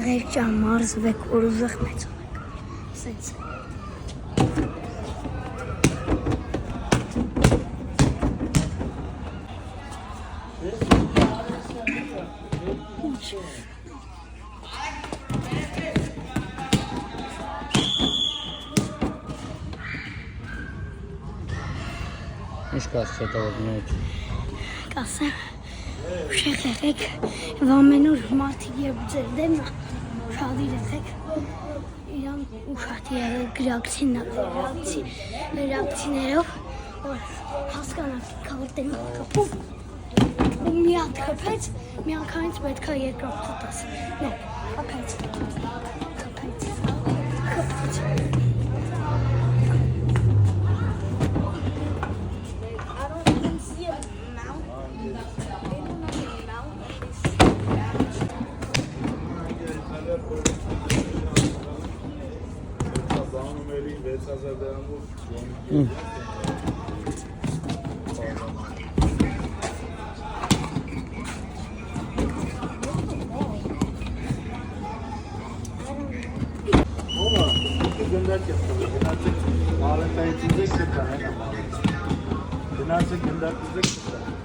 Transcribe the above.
Ղերջան մարզվեք, որ ուզեղ մեծանեք, սենց Ինչ կասը տողնոց։ կասեմ, ուշեղ եղեք, և ամեն օր մարդիկ երբ ձեր դեմնա, ուշադիր եղեք, իրան ուշադիր եղեք գրակցիներով, որ հասկանաք կավրտենի կպում, ու մի հատ խպեց, մի անգամից պետք է երկրորդ խտաս, նե, խպեց, Göndercek göndercek